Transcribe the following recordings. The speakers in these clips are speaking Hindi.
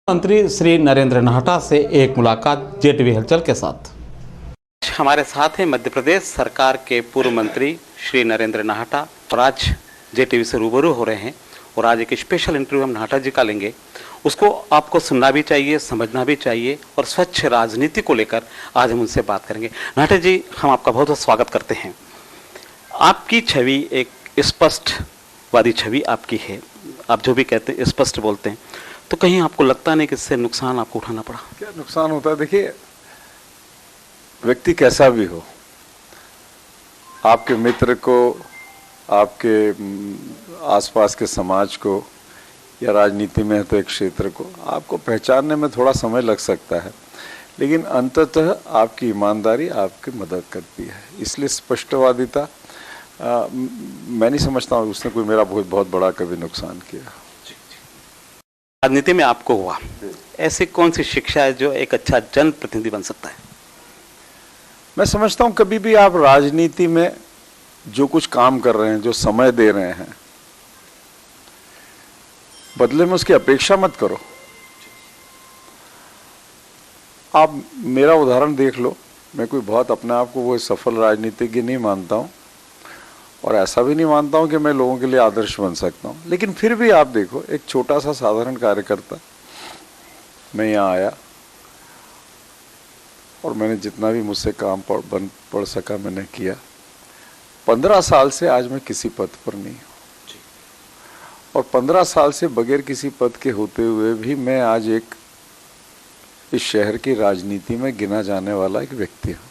मंत्री श्री नरेंद्र नाहटा से एक मुलाकात जेटीवी हलचल के साथ। हमारे साथ हैं मध्य प्रदेश सरकार के पूर्व मंत्री श्री नरेंद्र नाहटा और आज जेटीवी से रूबरू हो रहे हैं और आज एक स्पेशल इंटरव्यू हम नाहटा जी का लेंगे। उसको आपको सुनना भी चाहिए, समझना भी चाहिए और स्वच्छ राजनीति को लेकर आज हम उनसे बात करेंगे। नाहटा जी, हम आपका बहुत बहुत स्वागत करते हैं। आपकी छवि एक स्पष्टवादी छवि आपकी है, आप जो भी कहते हैं स्पष्ट बोलते हैं, तो कहीं आपको लगता नहीं कि इससे नुकसान आपको उठाना पड़ा? क्या नुकसान होता है? देखिए, व्यक्ति कैसा भी हो, आपके मित्र को, आपके आसपास के समाज को या राजनीति में है तो एक क्षेत्र को आपको पहचानने में थोड़ा समय लग सकता है, लेकिन अंततः आपकी ईमानदारी आपकी मदद करती है। इसलिए स्पष्टवादिता मैं नहीं समझता हूँ उसने कोई मेरा बहुत बड़ा कभी नुकसान किया। राजनीति में आपको हुआ, ऐसी कौन सी शिक्षा है जो एक अच्छा जनप्रतिनिधि बन सकता है? मैं समझता हूँ कभी भी आप राजनीति में जो कुछ काम कर रहे हैं, जो समय दे रहे हैं, बदले में उसकी अपेक्षा मत करो। आप मेरा उदाहरण देख लो, मैं कोई बहुत अपने आप को वो सफल राजनीतिज्ञ नहीं मानता हूँ और ऐसा भी नहीं मानता हूँ कि मैं लोगों के लिए आदर्श बन सकता हूँ, लेकिन फिर भी आप देखो, एक छोटा सा साधारण कार्यकर्ता, मैं यहाँ आया और मैंने जितना भी मुझसे काम पढ़ सका मैंने किया। 15 साल से आज मैं किसी पद पर नहीं हूँ और 15 साल से बगैर किसी पद के होते हुए भी मैं आज एक इस शहर की राजनीति में गिना जाने वाला एक व्यक्ति हूँ।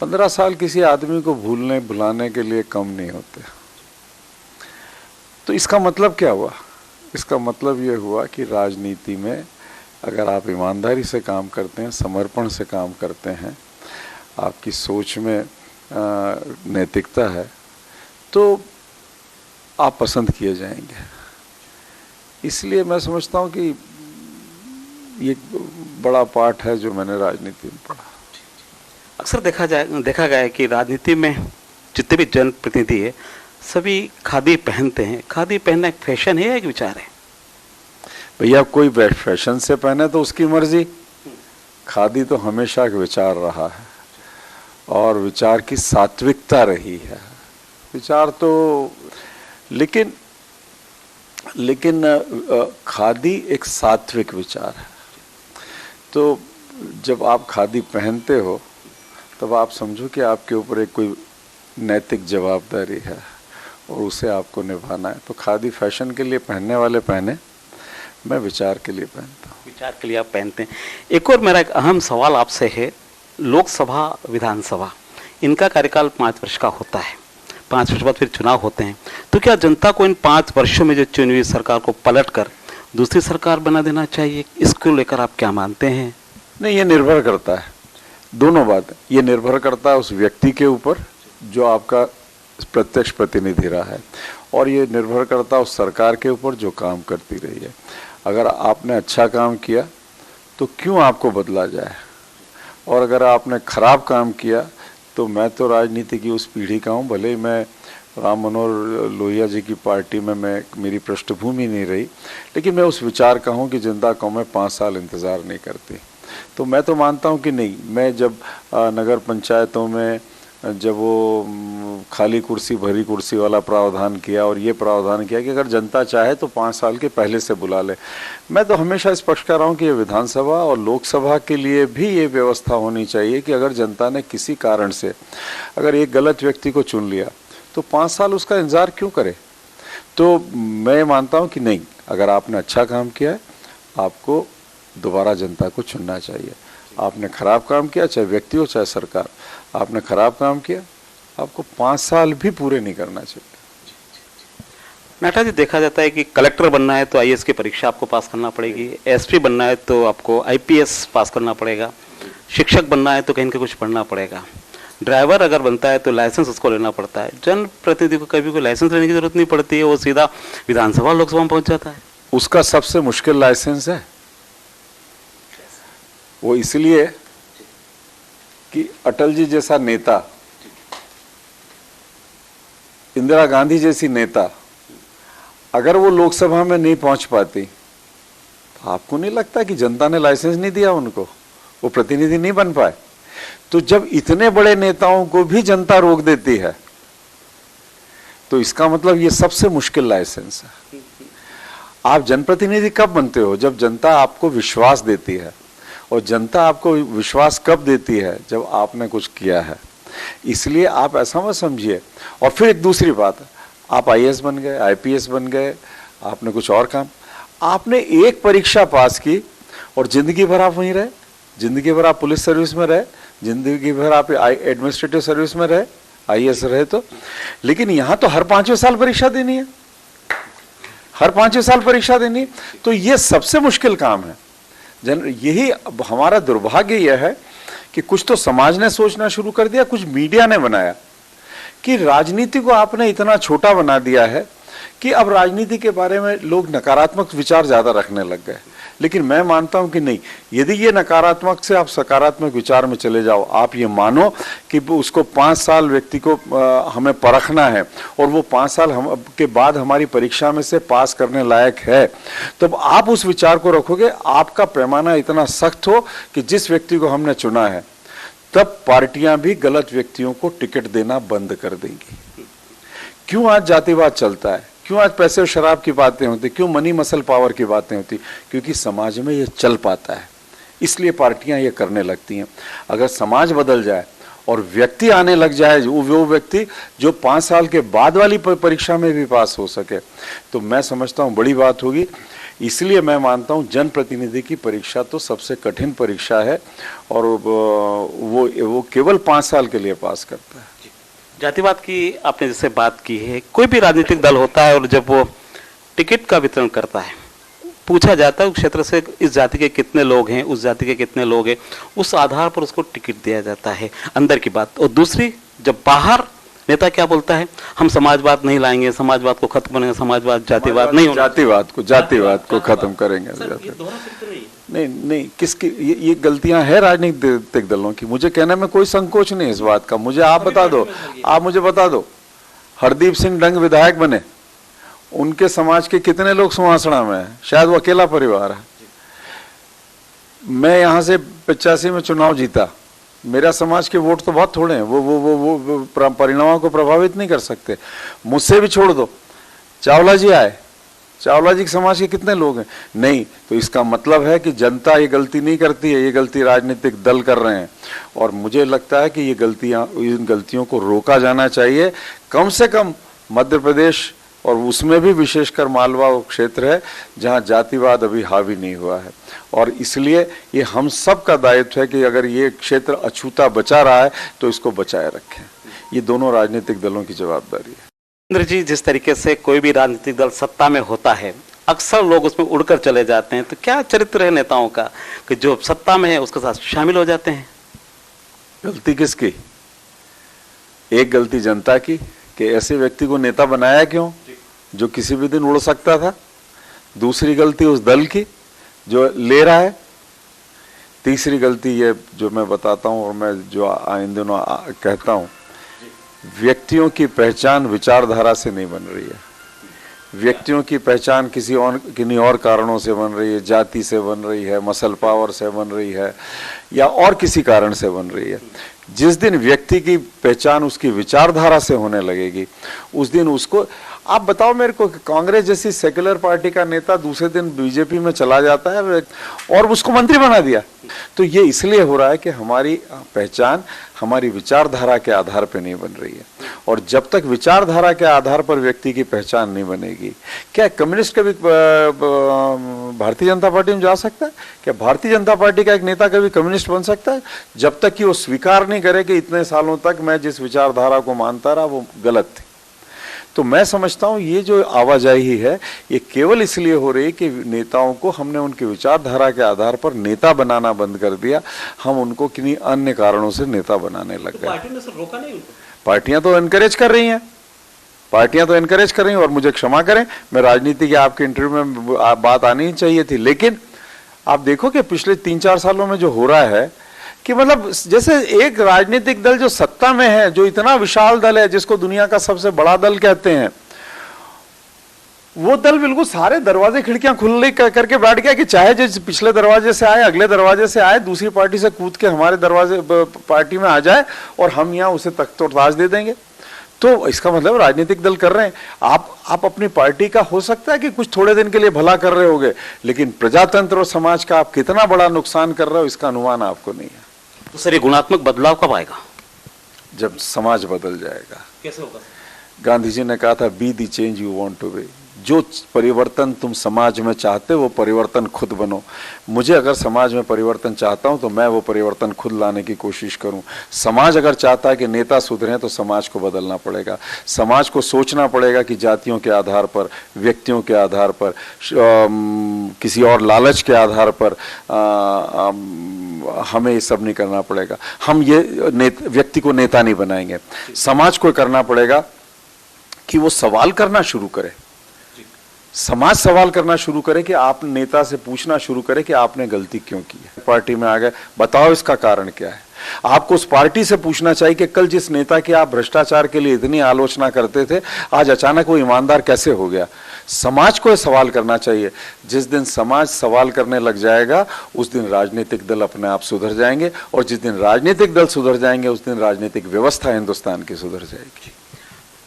15 साल किसी आदमी को भुलाने के लिए कम नहीं होते। तो इसका मतलब क्या हुआ? इसका मतलब ये हुआ कि राजनीति में अगर आप ईमानदारी से काम करते हैं, समर्पण से काम करते हैं, आपकी सोच में नैतिकता है, तो आप पसंद किए जाएंगे। इसलिए मैं समझता हूँ कि ये बड़ा पाठ है जो मैंने राजनीति में पढ़ा। अक्सर देखा गया है कि राजनीति में जितने भी जनप्रतिनिधि है सभी खादी पहनते हैं। खादी पहनना एक फैशन है या एक विचार है? भैया, कोई फैशन से पहने तो उसकी मर्जी, खादी तो हमेशा एक विचार रहा है और विचार की सात्विकता रही है। विचार तो लेकिन खादी एक सात्विक विचार है। तो जब आप खादी पहनते हो तब आप समझो कि आपके ऊपर एक कोई नैतिक जवाबदारी है और उसे आपको निभाना है। तो खादी फैशन के लिए पहनने वाले पहने, मैं विचार के लिए पहनता हूँ। विचार के लिए आप पहनते हैं। एक और मेरा एक अहम सवाल आपसे है, लोकसभा विधानसभा इनका कार्यकाल 5 वर्ष का होता है, 5 वर्ष बाद फिर चुनाव होते हैं, तो क्या जनता को इन 5 वर्षों में जो चुनी हुई सरकार को पलट कर दूसरी सरकार बना देना चाहिए? इसको लेकर आप क्या मानते हैं? नहीं, ये निर्भर करता है, दोनों बात। ये निर्भर करता है उस व्यक्ति के ऊपर जो आपका प्रत्यक्ष प्रतिनिधि रहा है और ये निर्भर करता है उस सरकार के ऊपर जो काम करती रही है। अगर आपने अच्छा काम किया तो क्यों आपको बदला जाए, और अगर आपने खराब काम किया तो मैं तो राजनीति की उस पीढ़ी का हूँ, भले ही मैं राम मनोहर लोहिया जी की पार्टी में मेरी पृष्ठभूमि नहीं रही, लेकिन मैं उस विचार का हूँ कि जनता कौमें 5 साल इंतज़ार नहीं करती। तो मैं तो मानता हूँ कि नहीं, मैं जब नगर पंचायतों में जब वो खाली कुर्सी भरी कुर्सी वाला प्रावधान किया और ये प्रावधान किया कि अगर जनता चाहे तो 5 साल के पहले से बुला ले, मैं तो हमेशा स्पष्ट कर रहा हूँ कि ये विधानसभा और लोकसभा के लिए भी ये व्यवस्था होनी चाहिए कि अगर जनता ने किसी कारण से अगर एक गलत व्यक्ति को चुन लिया तो 5 साल उसका इंतजार क्यों करे। तो मैं मानता हूँ कि नहीं, अगर आपने अच्छा काम किया है आपको दोबारा जनता को चुनना चाहिए। आपने खराब काम किया, चाहे व्यक्ति हो चाहे सरकार, आपने खराब काम किया, आपको 5 साल भी पूरे नहीं करना चाहिए। नाहटा जी, देखा जाता है कि कलेक्टर बनना है तो आईएएस की परीक्षा आपको पास करना पड़ेगी, एसपी बनना है तो आपको आईपीएस पास करना पड़ेगा, शिक्षक बनना है तो कहीं ना कुछ पढ़ना पड़ेगा, ड्राइवर अगर बनता है तो लाइसेंस उसको लेना पड़ता है। जनप्रतिनिधि को कभी कोई लाइसेंस लेने की जरूरत नहीं पड़ती है, वो सीधा विधानसभा लोकसभा में पहुंच जाता है। उसका सबसे मुश्किल लाइसेंस है वो, इसलिए कि अटल जी जैसा नेता, इंदिरा गांधी जैसी नेता अगर वो लोकसभा में नहीं पहुंच पाती आपको नहीं लगता कि जनता ने लाइसेंस नहीं दिया उनको, वो प्रतिनिधि नहीं बन पाए? तो जब इतने बड़े नेताओं को भी जनता रोक देती है तो इसका मतलब ये सबसे मुश्किल लाइसेंस है। आप जनप्रतिनिधि कब बनते हो? जब जनता आपको विश्वास देती है, और जनता आपको विश्वास कब देती है? जब आपने कुछ किया है। इसलिए आप ऐसा मत समझिए। और फिर एक दूसरी बात, आप आईएएस बन गए, आईपीएस बन गए, आपने कुछ और काम, आपने एक परीक्षा पास की और जिंदगी भर आप वहीं रहे, जिंदगी भर आप पुलिस सर्विस में रहे, जिंदगी भर आप एडमिनिस्ट्रेटिव सर्विस में रहे, आईएएस रहे तो। लेकिन यहां तो हर 5वें साल परीक्षा देनी है, हर 5वें साल परीक्षा देनी है। तो ये सबसे मुश्किल काम है। यही हमारा दुर्भाग्य यह है कि कुछ तो समाज ने सोचना शुरू कर दिया, कुछ मीडिया ने बनाया कि राजनीति को आपने इतना छोटा बना दिया है कि अब राजनीति के बारे में लोग नकारात्मक विचार ज्यादा रखने लग गए। लेकिन मैं मानता हूं कि नहीं, यदि ये नकारात्मक से आप सकारात्मक विचार में चले जाओ, आप ये मानो कि उसको 5 साल व्यक्ति को हमें परखना है और वो 5 साल के बाद हमारी परीक्षा में से पास करने लायक है, तब आप उस विचार को रखोगे, आपका पैमाना इतना सख्त हो कि जिस व्यक्ति को हमने चुना है, तब पार्टियां भी गलत व्यक्तियों को टिकट देना बंद कर देंगी। क्यों आज जातिवाद चलता है? क्यों आज पैसे और शराब की बातें होती? क्यों मनी मसल पावर की बातें होती? क्योंकि समाज में ये चल पाता है, इसलिए पार्टियां ये करने लगती हैं। अगर समाज बदल जाए और व्यक्ति आने लग जाए, वो व्यक्ति जो 5 साल के बाद वाली परीक्षा में भी पास हो सके, तो मैं समझता हूँ बड़ी बात होगी। इसलिए मैं मानता हूँ जनप्रतिनिधि की परीक्षा तो सबसे कठिन परीक्षा है और वो केवल 5 साल के लिए पास करता है। जातिवाद की आपने जैसे बात की है, कोई भी राजनीतिक दल होता है और जब वो टिकट का वितरण करता है, पूछा जाता है उस क्षेत्र से इस जाति के कितने लोग हैं, उस जाति के कितने लोग हैं, उस आधार पर उसको टिकट दिया जाता है, अंदर की बात। और दूसरी, जब बाहर नेता क्या बोलता है, हम समाजवाद नहीं लाएंगे, समाजवाद को खत्म करेंगे, समाजवाद जातिवाद नहीं होना, जातिवाद को खत्म करेंगे। नहीं, किसकी ये गलतियां हैं राजनीतिक दलों की? मुझे कहने में कोई संकोच नहीं इस बात का। मुझे आप मुझे बता दो, हरदीप सिंह डंग विधायक बने, उनके समाज के कितने लोग सुहासना में हैं? शायद वो अकेला परिवार है। मैं यहां से 85 में चुनाव जीता, मेरा समाज के वोट तो बहुत थोड़े हैं, वो परिणामों को प्रभावित नहीं कर सकते। मुझसे भी छोड़ दो, चावला जी आए, चावला जी के समाज के कितने लोग हैं? नहीं। तो इसका मतलब है कि जनता ये गलती नहीं करती है, ये गलती राजनीतिक दल कर रहे हैं। और मुझे लगता है कि ये इन गलतियों को रोका जाना चाहिए। कम से कम मध्य प्रदेश, और उसमें भी विशेषकर मालवा वो क्षेत्र है जहां जातिवाद अभी हावी नहीं हुआ है, और इसलिए ये हम सब का दायित्व है कि अगर ये क्षेत्र अछूता बचा रहा है तो इसको बचाए रखें। ये दोनों राजनीतिक दलों की जवाबदारी है। इंद्र जी, जिस तरीके से कोई भी राजनीतिक दल सत्ता में होता है, अक्सर लोग उसमें उड़कर चले जाते हैं, तो क्या चरित्र है नेताओं का कि जो सत्ता में है उसके साथ शामिल हो जाते हैं? गलती किसकी? एक गलती जनता की कि ऐसे व्यक्ति को नेता बनाया क्यों जो किसी भी दिन उड़ सकता था। दूसरी गलती उस दल की जो ले रहा है। तीसरी गलती ये जो मैं बताता हूं और मैं जो इन दिनों कहता हूं, व्यक्तियों की पहचान विचारधारा से नहीं बन रही है। व्यक्तियों की पहचान किन्हीं और कारणों से बन रही है, जाति से बन रही है, मसल पावर से बन रही है, या और किसी कारण से बन रही है। जिस दिन व्यक्ति की पहचान उसकी विचारधारा से होने लगेगी, उस दिन उसको, आप बताओ मेरे को, कांग्रेस जैसी सेक्युलर पार्टी का नेता दूसरे दिन बीजेपी में चला जाता है और उसको मंत्री बना दिया। तो ये इसलिए हो रहा है कि हमारी पहचान हमारी विचारधारा के आधार पर नहीं बन रही है। और जब तक विचारधारा के आधार पर व्यक्ति की पहचान नहीं बनेगी, क्या कम्युनिस्ट कभी भारतीय जनता पार्टी में जा सकता है? क्या भारतीय जनता पार्टी का एक नेता कभी कम्युनिस्ट बन सकता है? जब तक कि वो स्वीकार नहीं करे कि इतने सालों तक मैं जिस विचारधारा को मानता रहा वो गलत थी। तो मैं समझता हूं ये जो आवाजाही है ये केवल इसलिए हो रही कि नेताओं को हमने उनकी विचारधारा के आधार पर नेता बनाना बंद कर दिया। हम उनको किन्हीं अन्य कारणों से नेता बनाने लग गए। पार्टी ने सिर्फ रोका नहीं उनको। पार्टियां तो एनकरेज कर रही हैं, और मुझे क्षमा करें, मैं राजनीति के आपके इंटरव्यू में बात आनी ही चाहिए थी। लेकिन आप देखो कि पिछले 3-4 सालों में जो हो रहा है कि मतलब जैसे एक राजनीतिक दल जो सत्ता में है, जो इतना विशाल दल है, जिसको दुनिया का सबसे बड़ा दल कहते हैं, वो दल बिल्कुल सारे दरवाजे खिड़कियां खुली करके बैठ गया कि चाहे जो पिछले दरवाजे से आए, अगले दरवाजे से आए, दूसरी पार्टी से कूद के हमारे दरवाजे पार्टी में आ जाए और हम यहाँ उसे तख्त और ताज दे देंगे। तो इसका मतलब राजनीतिक दल कर रहे हैं। आप अपनी पार्टी का हो सकता है कि कुछ थोड़े दिन के लिए भला कर रहे होगे, लेकिन प्रजातंत्र और समाज का आप कितना बड़ा नुकसान कर रहे हो इसका अनुमान आपको नहीं है। तो सर ये गुणात्मक बदलाव कब आएगा? जब समाज बदल जाएगा। कैसे होगा? गांधी जी ने कहा था, be the change you want to be. जो परिवर्तन तुम समाज में चाहते हो वो परिवर्तन खुद बनो। मुझे अगर समाज में परिवर्तन चाहता हूं तो मैं वो परिवर्तन खुद लाने की कोशिश करूं। समाज अगर चाहता है कि नेता सुधरें तो समाज को बदलना पड़ेगा। समाज को सोचना पड़ेगा कि जातियों के आधार पर, व्यक्तियों के आधार पर, किसी और लालच के आधार पर हमें ये सब नहीं करना पड़ेगा। हम ये व्यक्ति को नेता नहीं बनाएंगे। समाज को करना पड़ेगा कि वो सवाल करना शुरू करे। समाज सवाल करना शुरू करे कि आप नेता से पूछना शुरू करे कि आपने गलती क्यों की है। पार्टी में आ गए, बताओ इसका कारण क्या है। आपको उस पार्टी से पूछना चाहिए कि कल जिस नेता की आप भ्रष्टाचार के लिए इतनी आलोचना करते थे, आज अचानक वो ईमानदार कैसे हो गया। समाज को सवाल करना चाहिए। जिस दिन समाज सवाल करने लग जाएगा उस दिन राजनीतिक दल अपने आप सुधर जाएंगे, और जिस दिन राजनीतिक दल सुधर जाएंगे उस दिन राजनीतिक व्यवस्था हिंदुस्तान की सुधर जाएगी।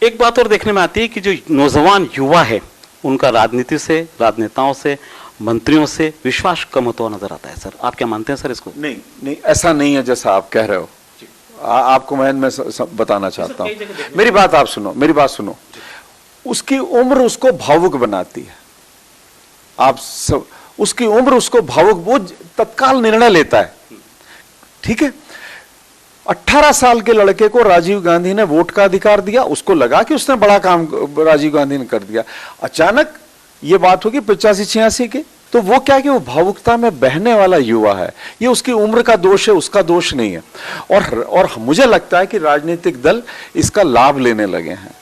एक बात और देखने में आती है कि जो नौजवान युवा है उनका राजनीति से, राजनेताओं से, मंत्रियों से विश्वास कम होता हुआ नजर आता है। सर आप क्या मानते हैं सर इसको? नहीं नहीं, ऐसा नहीं है जैसा आप कह रहे हो। आपको मैं बताना चाहता हूँ, मेरी बात आप सुनो, मेरी बात सुनो। उसकी उम्र उसको भावुक बनाती है। आप सब, उसकी उम्र उसको भावुक, वो तत्काल निर्णय लेता है। ठीक है, 18 साल के लड़के को राजीव गांधी ने वोट का अधिकार दिया, उसको लगा कि उसने बड़ा काम राजीव गांधी ने कर दिया। अचानक ये बात होगी 85-86 की, तो वो क्या कि वो भावुकता में बहने वाला युवा है। ये उसकी उम्र का दोष है, उसका दोष नहीं है। और मुझे लगता है कि राजनीतिक दल इसका लाभ लेने लगे हैं।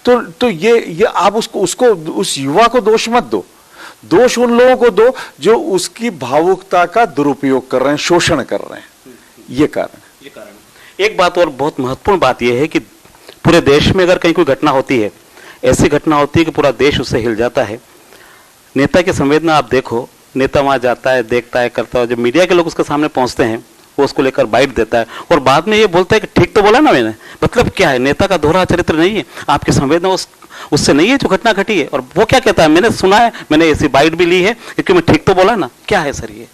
तो ये आप उसको उस युवा को दोष मत दो। दोष उन लोगों को दो जो उसकी भावुकता का दुरुपयोग कर रहे हैं, शोषण कर रहे हैं। ये कारण। एक बात और बहुत महत्वपूर्ण बात यह है कि पूरे देश में अगर कहीं कोई घटना होती है, ऐसी घटना होती है कि पूरा देश उससे हिल जाता है। नेता की संवेदना आप देखो, नेता वहां जाता है, देखता है, करता है, जब मीडिया के लोग उसके सामने पहुंचते हैं वो उसको लेकर बाइट देता है और बाद में ये बोलता है कि ठीक तो बोला ना मैंने। मतलब क्या है, नेता का दोहरा चरित्र नहीं है, आपकी संवेदना उससे नहीं है जो घटना घटी है। और वो क्या कहता है, मैंने सुना है, मैंने ऐसी बाइट भी ली है क्योंकि मैं ठीक तो बोला ना। क्या है सर ये?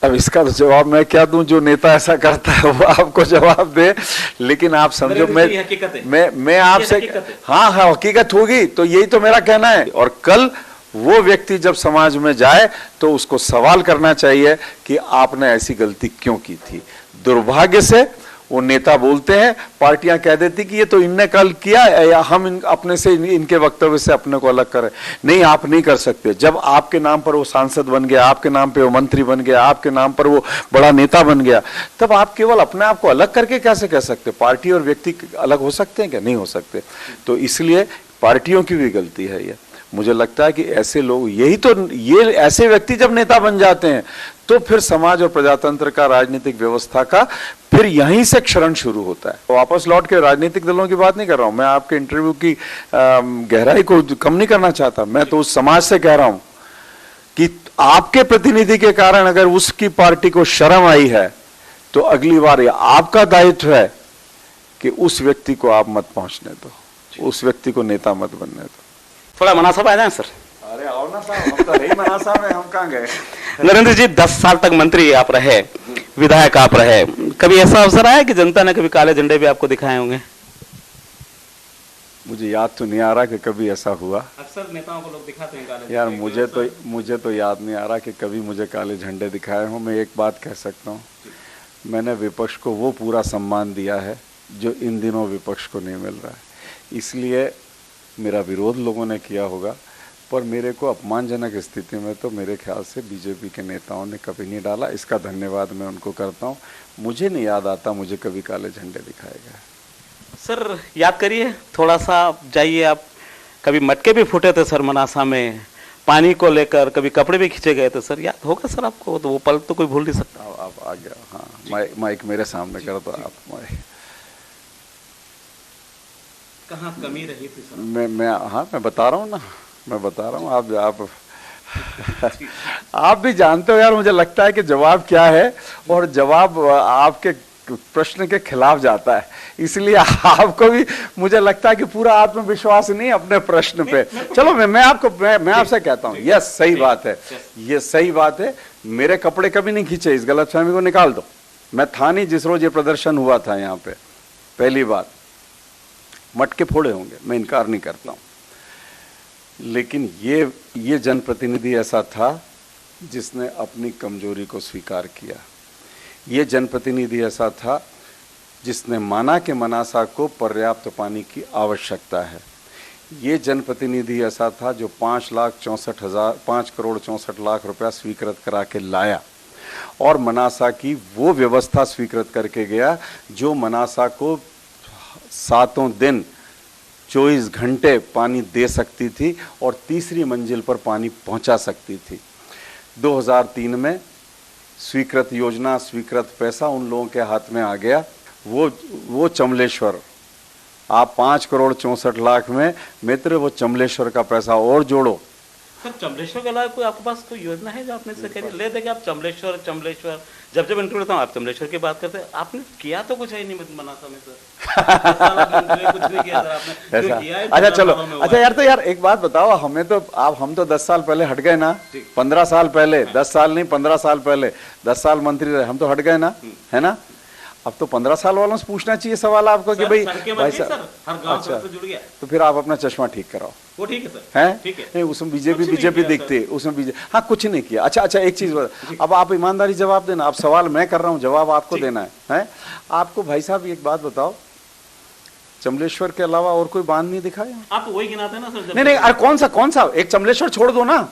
अब इसका तो जवाब मैं क्या दूं, जो नेता ऐसा करता है वो आपको जवाब दे। लेकिन आप समझो, मैं आपसे, हाँ हाँ हकीकत होगी, तो यही तो मेरा कहना है। और कल वो व्यक्ति जब समाज में जाए तो उसको सवाल करना चाहिए कि आपने ऐसी गलती क्यों की थी। दुर्भाग्य से वो नेता बोलते हैं, पार्टियां कह देती कि ये तो इनने कल किया, या हम अपने से इनके वक्तव्य से अपने को अलग करें। नहीं, आप नहीं कर सकते। जब आपके नाम पर वो सांसद बन गया, आपके नाम पे वो मंत्री बन गया, आपके नाम पर वो बड़ा नेता बन गया, तब आप केवल अपने आप को अलग करके कैसे कह सकते? पार्टी और व्यक्ति अलग हो सकते हैं क्या? नहीं हो सकते। तो इसलिए पार्टियों की भी गलती है ये। मुझे लगता है कि ऐसे लोग, ये ऐसे व्यक्ति जब नेता बन जाते हैं तो फिर समाज और प्रजातंत्र का, राजनीतिक व्यवस्था का फिर यहीं से क्षरण शुरू होता है। तो वापस लौट के राजनीतिक दलों की बात नहीं कर रहा हूं मैं, आपके इंटरव्यू की गहराई को कम नहीं करना चाहता। मैं तो उस समाज से कह रहा हूं कि आपके प्रतिनिधि के कारण अगर उसकी पार्टी को शर्म आई है तो अगली बार ये आपका दायित्व है कि उस व्यक्ति को आप मत पहुंचने दो, उस व्यक्ति को नेता मत बनने दो। थोड़ा मनासा आ जाए सर। अरे आओ ना साहब, हम तो नहीं मनासा में, हम कहाँ गए। नरेंद्र जी 10 साल तक मंत्री आप रहे, विधायक आप रहे, कभी ऐसा अवसर आया कि जनता ने कभी काले झंडे भी आपको दिखाए होंगे? मुझे याद तो नहीं आ रहा कि कभी ऐसा हुआ। अक्सर नेताओं को लोग दिखाते हैं काले यार, मुझे तो याद नहीं आ रहा कि कभी मुझे काले झंडे दिखाए हों। मैं एक बात कह सकता हूँ, मैंने विपक्ष को वो पूरा सम्मान दिया है जो इन दिनों विपक्ष को नहीं मिल रहा है। इसलिए मेरा विरोध लोगों ने किया होगा, पर मेरे को अपमानजनक स्थिति में तो मेरे ख्याल से बीजेपी के नेताओं ने कभी नहीं डाला। इसका धन्यवाद मैं उनको करता हूँ। मुझे नहीं याद आता मुझे कभी काले झंडे दिखाए गए। सर याद करिए, थोड़ा सा जाइए आप, कभी मटके भी फूटे थे सर मनासा में, पानी को लेकर कभी कपड़े भी खींचे गए थे सर, याद होगा सर आपको? तो वो पल तो कोई भूल नहीं सकता। आप आ गया, हाँ, माइक मेरे सामने कर दो आप। कहाँ कमी रही थी सर? मैं बता रहा हूँ ना, मैं बता रहा हूँ। आप आप भी जानते हो यार, मुझे लगता है कि जवाब क्या है और जवाब आपके प्रश्न के खिलाफ जाता है, इसलिए आपको भी मुझे लगता है कि पूरा आत्मविश्वास नहीं अपने प्रश्न पे। चलो मैं आपसे कहता हूँ, यस सही बात है, ये सही बात है। मेरे कपड़े कभी नहीं खींचे, इस गलतफहमी को निकाल दो। मैं था नहीं जिस रोज ये प्रदर्शन हुआ था यहाँ पे। पहली बात, मटके फोड़े होंगे, मैं इनकार नहीं करता हूँ, लेकिन ये जनप्रतिनिधि ऐसा था जिसने अपनी कमजोरी को स्वीकार किया। ये जनप्रतिनिधि ऐसा था जिसने माना कि मनासा को पर्याप्त पानी की आवश्यकता है। ये जनप्रतिनिधि ऐसा था जो 5 करोड़ 64 लाख रुपया स्वीकृत करा के लाया और मनासा की वो व्यवस्था स्वीकृत करके गया जो मनासा को 7 दिन 24 घंटे पानी दे सकती थी और तीसरी मंजिल पर पानी पहुंचा सकती थी। 2003 में स्वीकृत योजना, स्वीकृत पैसा उन लोगों के हाथ में आ गया। वो चमलेश्वर, आप 5 करोड़ 64 लाख में मित्र वो चमलेश्वर का पैसा और जोड़ो। सर चमलेश्वर के अलावा कोई आपके पास कोई योजना है जो आपने से करी? ले देंगे आप चमलेश्वर जब इंटरव्यू लेता हूँ आप चमलेश्वर की बात करते हैं, आपने किया तो कुछ है नहीं मनासा में सर। कुछ नहीं किया सर आपने, जो किया है अच्छा चलो, अच्छा यार, तो यार एक बात बताओ, हम तो 10 साल पहले हट गए ना, 15 साल पहले, 10 साल नहीं 15 साल पहले, 10 साल मंत्री रहे, हम तो हट गए ना, है ना। अब तो 15 साल वालों से पूछना चाहिए सवाल आपको कि भाई साहब, अच्छा जुड़ गया तो फिर आप अपना चश्मा ठीक कराओ। वो ठीक है सर, है ठीक है। नहीं, उसमें बीजेपी दिखती है, उसमें बीजेपी, हाँ कुछ नहीं किया। अच्छा एक चीज, अब आप ईमानदारी जवाब देना। अब सवाल मैं कर रहा हूँ, जवाब आपको देना है। आपको भाई साहब एक बात बताओ, चमलेश्वर के अलावा और कोई बांध नहीं दिखाया? आप वही गिनाते हैं ना सर? नहीं, अरे कौन सा, एक चमलेश्वर छोड़ दो ना,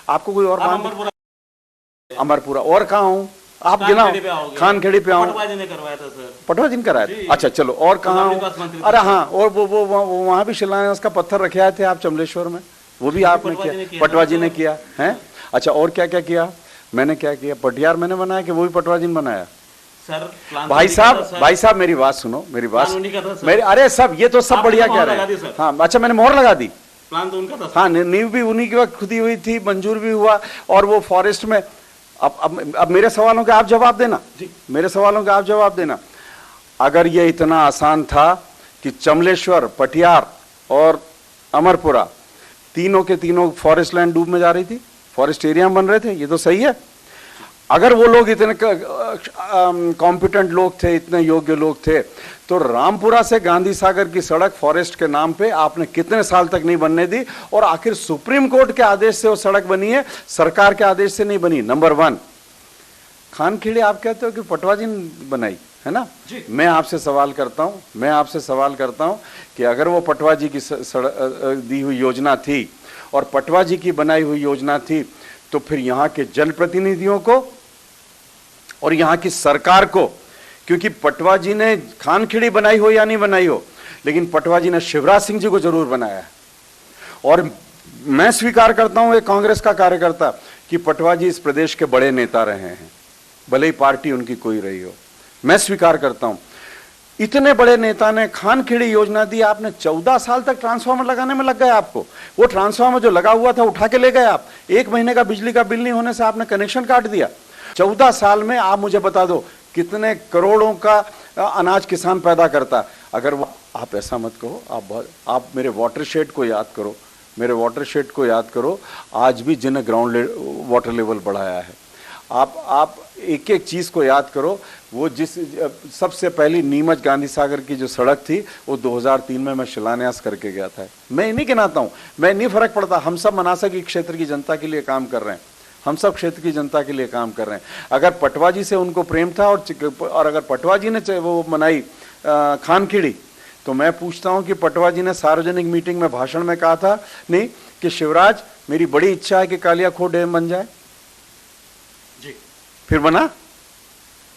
आपको कोई और बांध? अमरपुरा और कहाँ हूँ आप गिनाओ? खानखेड़ी पे आऊँ, पटवा जी ने करवाया था सर। पटवा जी ने कराया था? अच्छा चलो, और कहाँ हूँ? अरे हाँ, और वो वहां भी शिलान्यास का पत्थर रखे आए थे आप चमलेश्वर में, वो भी आपने किया, पटवा जी ने किया है। अच्छा और क्या क्या किया? मैंने क्या किया? पटियार मैंने बनाया कि वो भी पटवा जी ने बनाया? सर भाई साहब मेरी बात सुनो, अरे सब ये तो सब बढ़िया कह रहे हैं। हाँ अच्छा, मैंने मोहर लगा दी, प्लान तो उनका था। हाँ, नींव भी उन्हीं के वक्त खुदी हुई थी, मंजूर भी हुआ, और वो फॉरेस्ट में। अब मेरे सवालों का आप जवाब देना, मेरे सवालों का आप जवाब देना। अगर ये इतना आसान था कि चमलेश्वर, पटियार और अमरपुरा तीनों के तीनों फॉरेस्ट लैंड डूब में जा रही थी, फॉरेस्ट एरिया बन रहे थे, ये तो सही है। अगर वो लोग इतने कॉम्पिटेंट लोग थे, इतने योग्य लोग थे, तो रामपुरा से गांधी सागर की सड़क फॉरेस्ट के नाम पे आपने कितने साल तक नहीं बनने दी? और आखिर सुप्रीम कोर्ट के आदेश से वो सड़क बनी है, सरकार के आदेश से नहीं बनी। नंबर 1, खानखेड़ी आप कहते हो कि पटवा जी ने बनाई है ना? मैं आपसे सवाल करता हूं कि अगर वो पटवा जी की दी हुई योजना थी और पटवा जी की बनाई हुई योजना थी, तो फिर यहाँ के जनप्रतिनिधियों को और यहाँ की सरकार को, क्योंकि पटवा जी ने खानखेड़ी बनाई हो या नहीं बनाई हो, लेकिन पटवा जी ने शिवराज सिंह जी को जरूर बनाया है। और मैं स्वीकार करता हूं, एक कांग्रेस का कार्यकर्ता, कि पटवा जी इस प्रदेश के बड़े नेता रहे हैं, भले ही पार्टी उनकी कोई रही हो, मैं स्वीकार करता हूं। इतने बड़े नेता ने खानखेड़ी योजना दी, आपने 14 साल तक ट्रांसफार्मर लगाने में लग गए आपको। वो ट्रांसफार्मर जो लगा हुआ था उठा के ले गए आप, 1 महीने का बिजली का बिल नहीं होने से आपने कनेक्शन काट दिया। 14 साल में आप मुझे बता दो कितने करोड़ों का अनाज किसान पैदा करता। अगर वो, आप ऐसा मत कहो, आप मेरे वाटरशेड को याद करो, आज भी जिन्हें ग्राउंड वाटर लेवल बढ़ाया है। आप एक एक चीज को याद करो। वो जिस सबसे पहली नीमच गांधी सागर की जो सड़क थी, वो 2003 में मैं शिलान्यास करके गया था। मैं नहीं गिनाता हूं, मैं नहीं फर्क पड़ता, हम सब मनासा की क्षेत्र की जनता के लिए काम कर रहे हैं, हम सब क्षेत्र की जनता के लिए काम कर रहे हैं। अगर पटवा जी से उनको प्रेम था और अगर पटवा जी ने वो बनाई खानखेड़ी, तो मैं पूछता हूं कि पटवा जी ने सार्वजनिक मीटिंग में भाषण में कहा था नहीं कि शिवराज, मेरी बड़ी इच्छा है कि कालियाखोह डैम बन जाए? जी, फिर बना?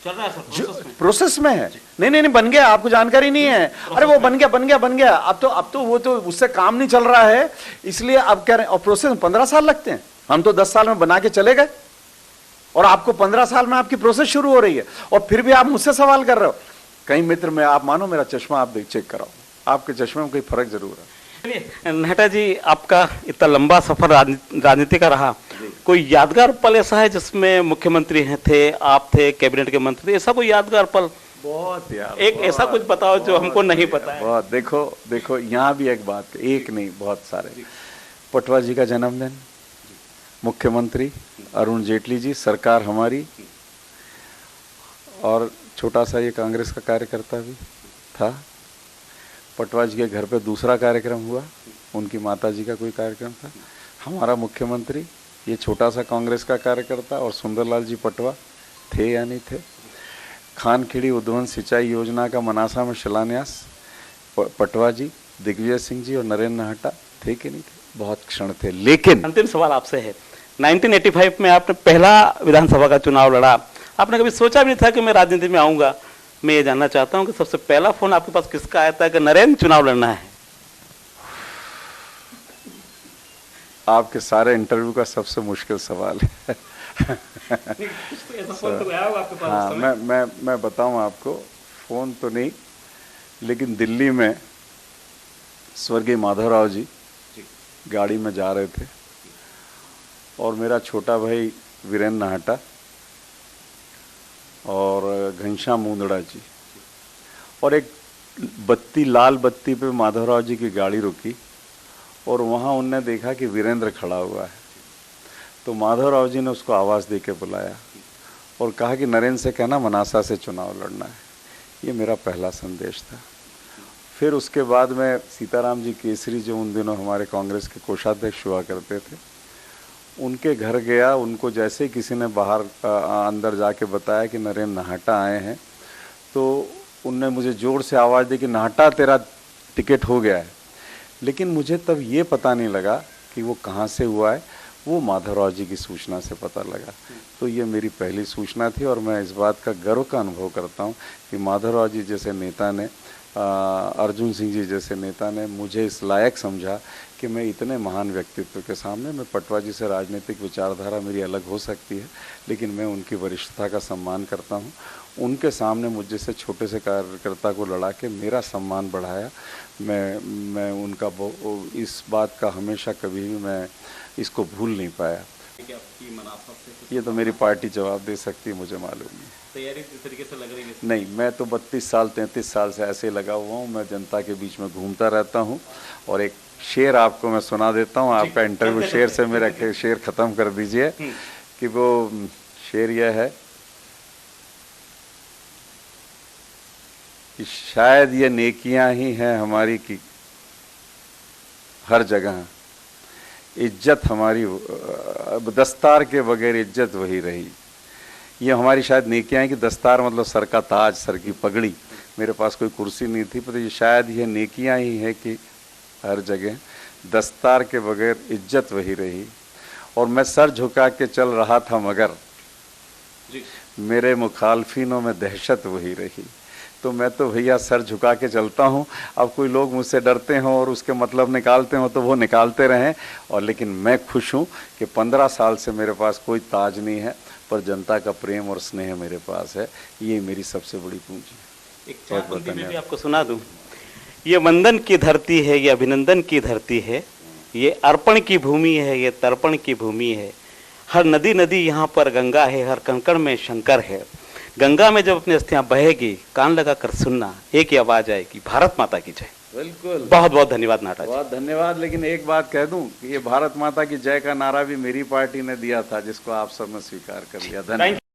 चल रहा है सर, प्रोसेस में है। नहीं बन गया, आपको जानकारी नहीं है। अरे वो बन गया। अब तो वो तो उससे काम नहीं चल रहा है, इसलिए अब कह रहे हैं। और प्रोसेस में 15 साल लगते हैं, हम तो 10 साल में बना के चले गए, और आपको 15 साल में आपकी प्रोसेस शुरू हो रही है, और फिर भी आप मुझसे सवाल कर रहे हो। कहीं मित्र में आप मानो, मेरा चश्मा आप चेक कराओ, आपके चश्मे में कोई फर्क जरूर है। चलिए नाहटा जी, आपका इतना लंबा सफर राजनीति का रहा, कोई यादगार पल ऐसा है जिसमें मुख्यमंत्री हैं थे, आप थे, कैबिनेट के मंत्री थे, ऐसा कोई यादगार पल? बहुत यार, एक ऐसा कुछ बताओ जो हमको नहीं पता है। बहुत। देखो यहाँ भी एक बात, एक नहीं बहुत सारे। पटवा जी का जन्मदिन, मुख्यमंत्री अरुण जेटली जी, सरकार हमारी, और छोटा सा ये कांग्रेस का कार्यकर्ता भी था। पटवा जी के घर पे दूसरा कार्यक्रम हुआ, उनकी माता जी का कोई कार्यक्रम था। हमारा मुख्यमंत्री, ये छोटा सा कांग्रेस का कार्यकर्ता, और सुंदरलाल जी पटवा थे या नहीं थे। खानखेड़ी उद्वहन सिंचाई योजना का मनासा में शिलान्यास, पटवा जी, दिग्विजय सिंह जी और नरेंद्र नाहटा थे कि नहीं थे? बहुत क्षण थे। लेकिन अंतिम सवाल आपसे है, 1985 में आपने पहला विधानसभा का चुनाव लड़ा, आपने कभी सोचा भी नहीं था कि मैं राजनीति में आऊंगा? मैं ये जानना चाहता हूं कि सबसे पहला फोन आपके पास किसका आया था कि नरेंद्र चुनाव लड़ना है? आपके सारे इंटरव्यू का सबसे मुश्किल सवाल है। हाँ, मैं बताऊं आपको, फोन तो नहीं, लेकिन दिल्ली में स्वर्गीय माधवराव जी गाड़ी में जा रहे थे, और मेरा छोटा भाई वीरेंद्र नाहटा और घनश्याम मुंदड़ा जी, और एक बत्ती, लाल बत्ती पे माधवराव जी की गाड़ी रुकी, और वहाँ उनने देखा कि वीरेंद्र खड़ा हुआ है। तो माधवराव जी ने उसको आवाज़ दे के बुलाया और कहा कि नरेंद्र से कहना मनासा से चुनाव लड़ना है। ये मेरा पहला संदेश था। फिर उसके बाद में सीताराम जी केसरी, जो उन दिनों हमारे कांग्रेस के कोषाध्यक्ष हुआ करते थे, उनके घर गया। उनको जैसे ही किसी ने बाहर अंदर जाके बताया कि नरेंद्र नाहटा आए हैं, तो उनने मुझे जोर से आवाज़ दी कि नाहटा तेरा टिकट हो गया है। लेकिन मुझे तब ये पता नहीं लगा कि वो कहाँ से हुआ है, वो माधवराव जी की सूचना से पता लगा। तो ये मेरी पहली सूचना थी, और मैं इस बात का गर्व का अनुभव करता हूँ कि माधवराव जी जैसे नेता ने, अर्जुन सिंह जी जैसे नेता ने मुझे इस लायक समझा कि मैं इतने महान व्यक्तित्व के सामने, मैं पटवा जी से राजनीतिक विचारधारा मेरी अलग हो सकती है, लेकिन मैं उनकी वरिष्ठता का सम्मान करता हूँ। उनके सामने मुझ जैसे छोटे से कार्यकर्ता को लड़ा के मेरा सम्मान बढ़ाया। मैं उनका इस बात का हमेशा कभी भी मैं इसको भूल नहीं पाया। ये तो मेरी पार्टी जवाब दे सकती है, मुझे मालूम नहीं। तैयारी किस तरीके से लग रही है? नहीं, मैं तो 32 साल 33 साल से ऐसे लगा हुआ हूँ। मैं जनता के बीच में घूमता रहता हूँ, और एक शेर आपको मैं सुना देता हूँ। आपका इंटरव्यू शेर से मेरा शेर ख़त्म कर दीजिए। कि वो शेर यह है कि शायद ये नेकियां ही हैं हमारी की हर जगह इज्जत हमारी, दस्तार के बगैर इज्जत वही रही। ये हमारी शायद नेकियां हैं कि दस्तार मतलब सर का ताज, सर की पगड़ी। मेरे पास कोई कुर्सी नहीं थी, पर ये शायद ये नेकियां ही है कि हर जगह दस्तार के बगैर इज्जत वही रही। और मैं सर झुका के चल रहा था, मगर मेरे मुखालफिनों में दहशत वही रही। तो मैं तो भैया सर झुका के चलता हूँ। अब कोई लोग मुझसे डरते हों और उसके मतलब निकालते हों तो वो निकालते रहें, और लेकिन मैं खुश हूँ कि 15 साल से मेरे पास कोई ताज नहीं है, पर जनता का प्रेम और स्नेह मेरे पास है। ये मेरी सबसे बड़ी पूंजी है। एक चार पंक्ति में भी आपको सुना दूं। ये वंदन की धरती है, ये अभिनंदन की धरती है, ये अर्पण की भूमि है, ये तर्पण की भूमि है। हर नदी नदी यहाँ पर गंगा है, हर कंकड़ में शंकर है। गंगा में जब अपनी अस्थियां बहेगी, कान लगा कर सुनना, एक ही आवाज आएगी, भारत माता की जय। बिल्कुल, बहुत बहुत धन्यवाद नाहटा जी। बहुत धन्यवाद। लेकिन एक बात कह दूं कि ये भारत माता की जय का नारा भी मेरी पार्टी ने दिया था, जिसको आप सबने स्वीकार कर लिया। धन्यवाद।